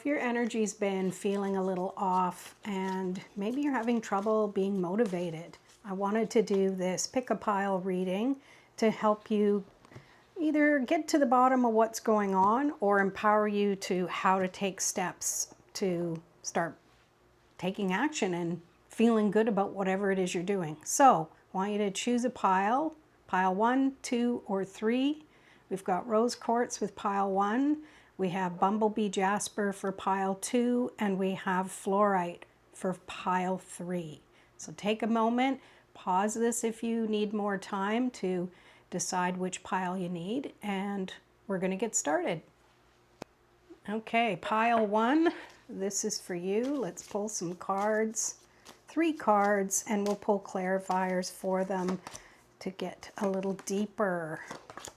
If your energy's been feeling a little off and maybe you're having trouble being motivated, I wanted to do this pick a pile reading to help you either get to the bottom of what's going on or empower you to how to take steps to start taking action and feeling good about whatever it is you're doing. So I want you to choose a pile 1, 2, or 3. We've got rose quartz with pile 1. We have bumblebee jasper for pile 2, and we have fluorite for pile 3. So take a moment, pause this if you need more time to decide which pile you need, and we're going to get started. Okay, pile 1, this is for you. Let's pull some cards, 3 cards, and we'll pull clarifiers for them to get a little deeper.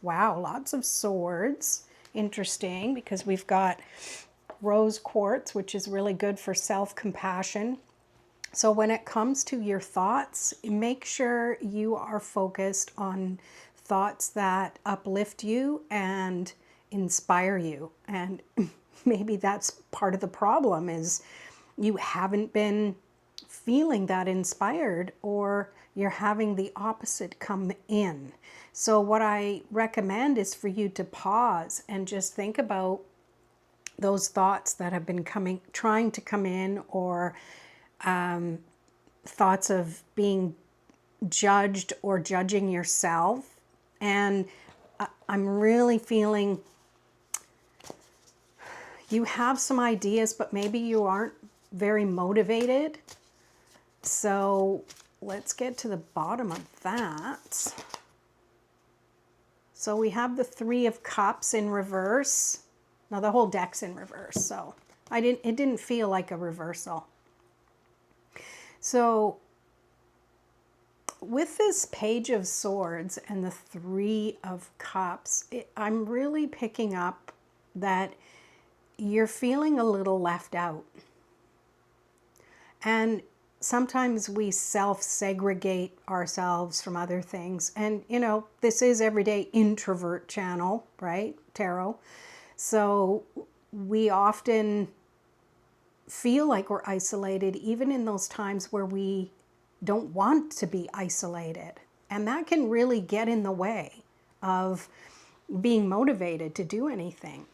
Wow, lots of swords. Interesting, because we've got rose quartz, which is really good for self-compassion. So when it comes to your thoughts, make sure you are focused on thoughts that uplift you and inspire you. And maybe that's part of the problem, is you haven't been feeling that inspired, or you're having the opposite come in. So what I recommend is for you to pause and just think about those thoughts that have been trying to come in, or thoughts of being judged or judging yourself. And I'm really feeling you have some ideas, but maybe you aren't very motivated. So let's get to the bottom of that. So we have the 3 of Cups in reverse. Now the whole deck's in reverse, so it didn't feel like a reversal. So with this Page of Swords and the 3 of Cups, I'm really picking up that you're feeling a little left out. And sometimes we self-segregate ourselves from other things. And, you know, this is everyday introvert channel, right? Tarot. So we often feel like we're isolated, even in those times where we don't want to be isolated. And that can really get in the way of being motivated to do anything.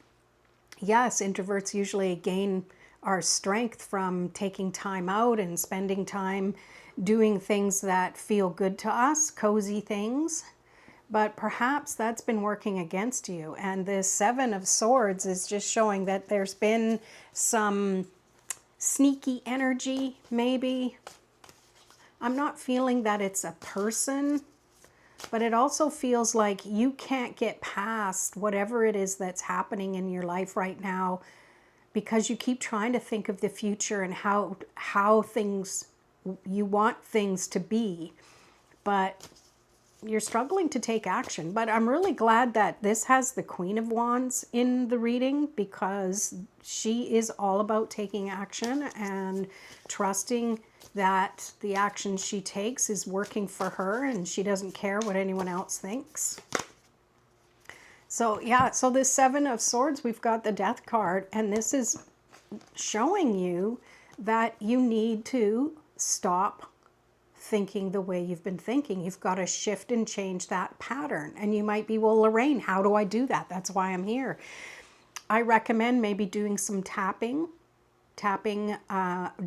Yes, introverts usually gain our strength from taking time out and spending time doing things that feel good to us, cozy things. But perhaps that's been working against you. And this 7 of Swords is just showing that there's been some sneaky energy, maybe. I'm not feeling that it's a person, but it also feels like you can't get past whatever it is that's happening in your life right now, because you keep trying to think of the future and how things, you want things to be, but you're struggling to take action. But I'm really glad that this has the Queen of Wands in the reading, because she is all about taking action and trusting that the action she takes is working for her, and she doesn't care what anyone else thinks. So yeah, so this 7 of Swords, we've got the Death card, and this is showing you that you need to stop thinking the way you've been thinking. You've got to shift and change that pattern. And you might be, well, Lorraine, how do I do that? That's why I'm here. I recommend maybe doing some tapping. Tapping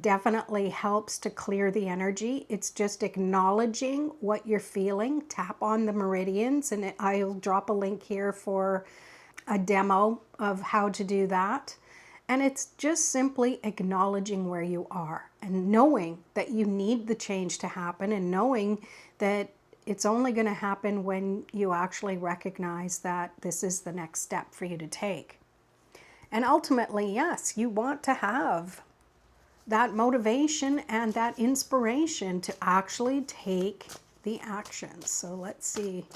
definitely helps to clear the energy. It's just acknowledging what you're feeling. Tap on the meridians, and I'll drop a link here for a demo of how to do that. And it's just simply acknowledging where you are and knowing that you need the change to happen, and knowing that it's only going to happen when you actually recognize that this is the next step for you to take. And ultimately, yes, you want to have that motivation and that inspiration to actually take the action. So let's see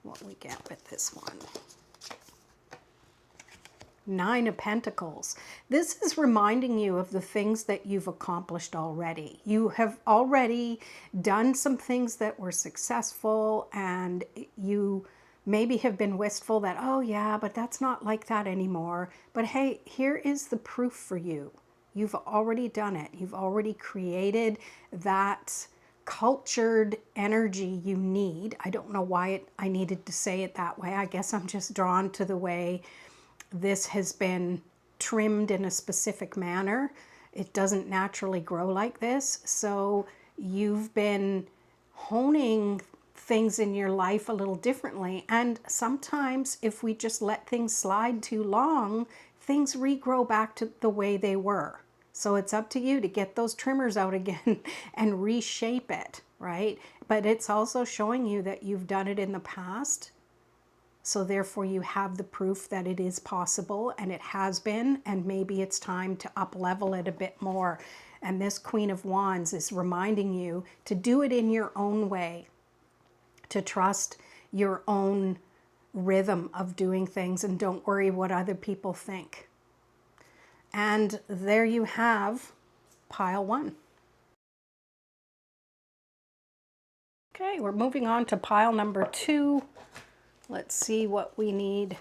what we get with this one. 9 of Pentacles. This is reminding you of the things that you've accomplished already. You have already done some things that were successful, and you maybe have been wistful that, oh yeah, but that's not like that anymore. But hey, here is the proof for you. You've already done it. You've already created that cultured energy you need. I don't know why I needed to say it that way. I guess I'm just drawn to the way this has been trimmed in a specific manner. It doesn't naturally grow like this. So you've been honing things in your life a little differently. And sometimes if we just let things slide too long, things regrow back to the way they were. So it's up to you to get those trimmers out again and reshape it, right? But it's also showing you that you've done it in the past. So therefore you have the proof that it is possible, and it has been, and maybe it's time to up level it a bit more. And this Queen of Wands is reminding you to do it in your own way, to trust your own rhythm of doing things, and don't worry what other people think. And there you have pile 1. Okay, we're moving on to pile number 2. Let's see what we need.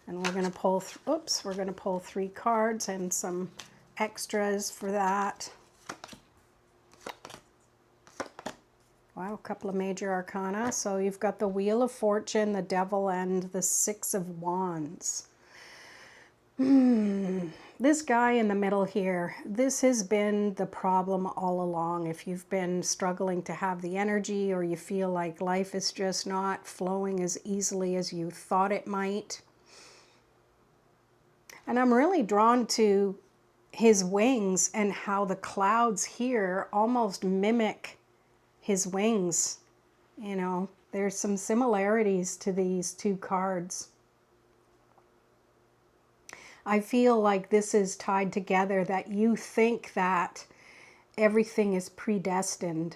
And we're going to pull, we're going to pull 3 cards and some extras for that. Wow, a couple of major arcana. So you've got the Wheel of Fortune, the Devil, and the 6 of Wands. This guy in the middle here, this has been the problem all along. If you've been struggling to have the energy, or you feel like life is just not flowing as easily as you thought it might. And I'm really drawn to his wings and how the clouds here almost mimic his wings. You know, there's some similarities to these 2 cards. I feel like this is tied together, that you think that everything is predestined,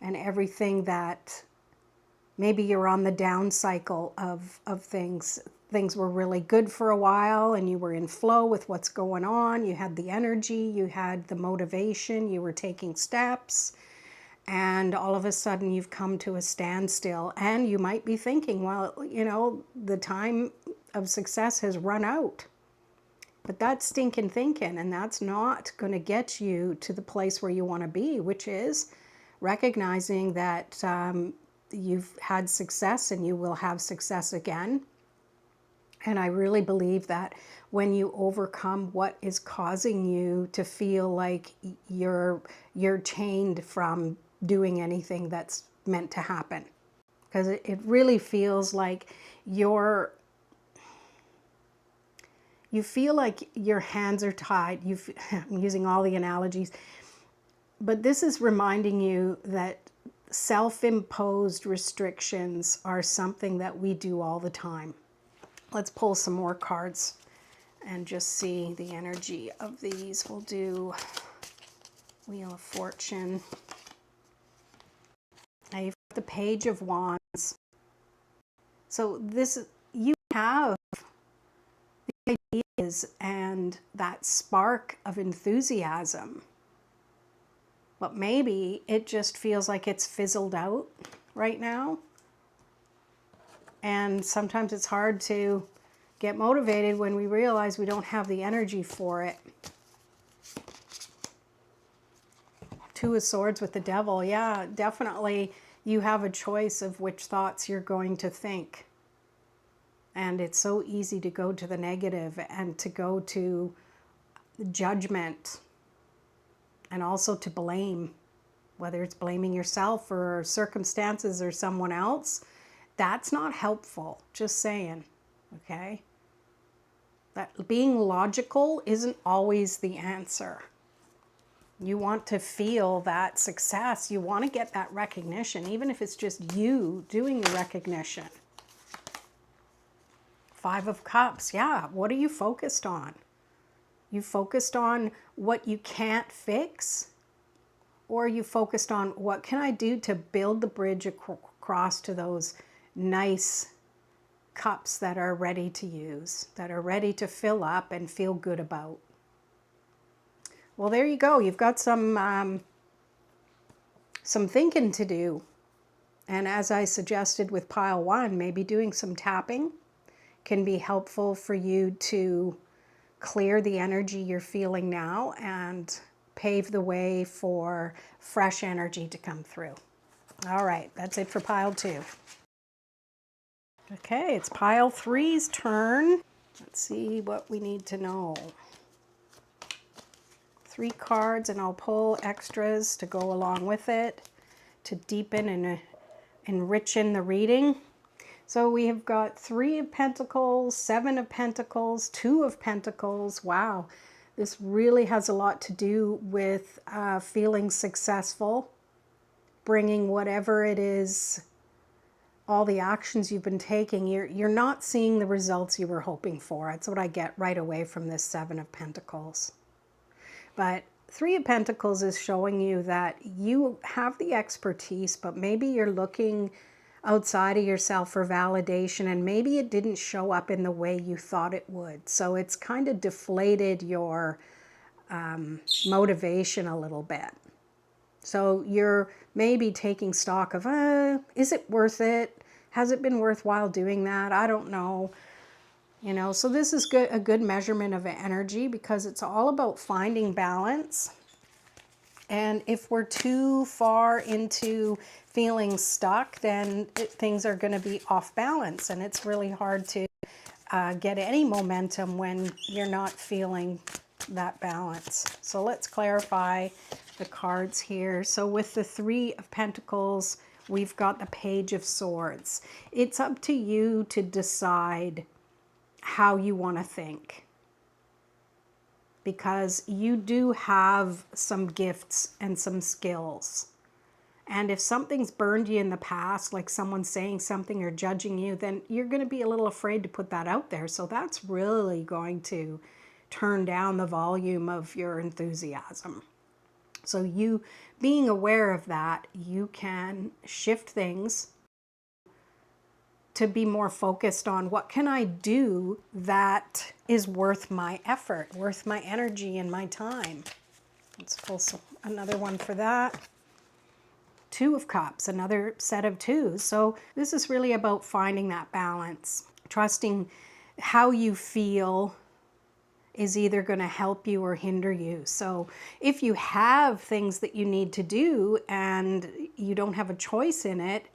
and everything that maybe you're on the down cycle of things. Things were really good for a while and you were in flow with what's going on. You had the energy, you had the motivation, you were taking steps, and all of a sudden you've come to a standstill. And you might be thinking, well, you know, the time of success has run out. But that's stinking thinking, and that's not going to get you to the place where you want to be, which is recognizing that you've had success and you will have success again. And I really believe that when you overcome what is causing you to feel like you're chained from doing anything that's meant to happen, because it really feels like you feel like your hands are tied. I'm using all the analogies, but this is reminding you that self-imposed restrictions are something that we do all the time. Let's pull some more cards and just see the energy of these. We'll do Wheel of Fortune. Now you've got the Page of Wands. So this, you have the ideas and that spark of enthusiasm, but maybe it just feels like it's fizzled out right now. And sometimes it's hard to get motivated when we realize we don't have the energy for it. 2 of Swords with the Devil. Yeah, definitely you have a choice of which thoughts you're going to think. And it's so easy to go to the negative and to go to judgment, and also to blame, whether it's blaming yourself or circumstances or someone else. That's not helpful, just saying, okay? That being logical isn't always the answer. You want to feel that success. You want to get that recognition, even if it's just you doing the recognition. 5 of Cups, yeah, what are you focused on? You focused on what you can't fix? Or are you focused on what can I do to build the bridge across to those nice cups that are ready to use, that are ready to fill up and feel good about? Well, there you go. You've got some thinking to do. And as I suggested with pile 1, maybe doing some tapping can be helpful for you to clear the energy you're feeling now and pave the way for fresh energy to come through. All right, that's it for pile 2. Okay, it's pile 3's turn. Let's see what we need to know. 3 cards, and I'll pull extras to go along with it to deepen and enrichen the reading. So we have got 3 of Pentacles, 7 of Pentacles, 2 of Pentacles. Wow, this really has a lot to do with feeling successful, bringing whatever it is, all the actions you've been taking. You're not seeing the results you were hoping for. That's what I get right away from this 7 of Pentacles. But 3 of Pentacles is showing you that you have the expertise, but maybe you're looking outside of yourself for validation, and maybe it didn't show up in the way you thought it would. So it's kind of deflated your motivation a little bit. So you're maybe taking stock of, is it worth it? Has it been worthwhile doing that? I don't know. You know, so this is a good measurement of energy, because it's all about finding balance. And if we're too far into feeling stuck, then things are going to be off balance. And it's really hard to get any momentum when you're not feeling that balance. So let's clarify the cards here. So with the 3 of Pentacles, we've got the Page of Swords. It's up to you to decide how you want to think, because you do have some gifts and some skills. And if something's burned you in the past, like someone's saying something or judging you, then you're going to be a little afraid to put that out there. So that's really going to turn down the volume of your enthusiasm. So you being aware of that, you can shift things to be more focused on what can I do that is worth my effort, worth my energy and my time. Let's pull another one for that. 2 of Cups, another set of 2s. So this is really about finding that balance, trusting how you feel is either going to help you or hinder you. So if you have things that you need to do and you don't have a choice in it,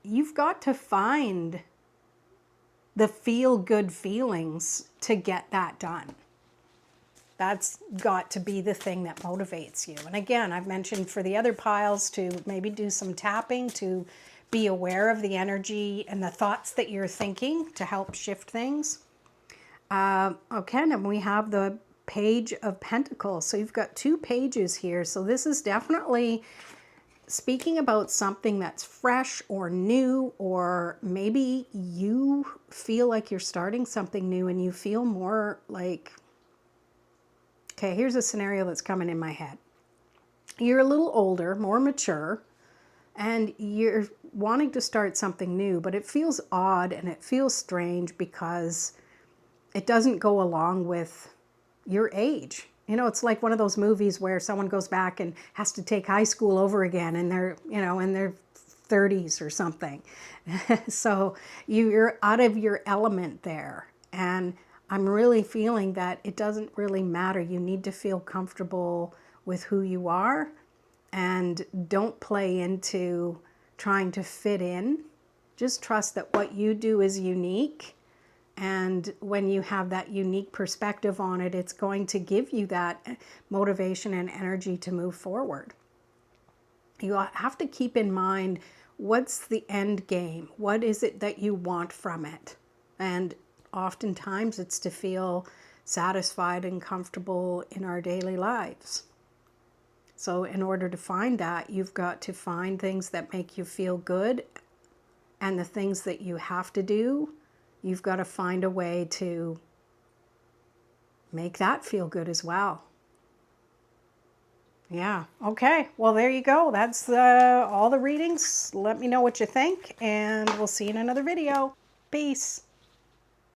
you've got to find the feel-good feelings to get that done. That's got to be the thing that motivates you. And again, I've mentioned for the other piles to maybe do some tapping to be aware of the energy and the thoughts that you're thinking to help shift things. Okay, and we have the Page of Pentacles. So you've got 2 pages here. So this is definitely speaking about something that's fresh or new, or maybe you feel like you're starting something new and you feel more like, okay, here's a scenario that's coming in my head. You're a little older, more mature, and you're wanting to start something new, but it feels odd and it feels strange because it doesn't go along with your age. You know, it's like one of those movies where someone goes back and has to take high school over again, and they're, you know, in their 30s or something. So you're out of your element there. And I'm really feeling that it doesn't really matter. You need to feel comfortable with who you are, and don't play into trying to fit in. Just trust that what you do is unique. And when you have that unique perspective on it, it's going to give you that motivation and energy to move forward. You have to keep in mind, what's the end game? What is it that you want from it? And oftentimes it's to feel satisfied and comfortable in our daily lives. So in order to find that, you've got to find things that make you feel good, and the things that you have to do, you've got to find a way to make that feel good as well. Yeah, okay. Well, there you go. That's all the readings. Let me know what you think, and we'll see you in another video. Peace.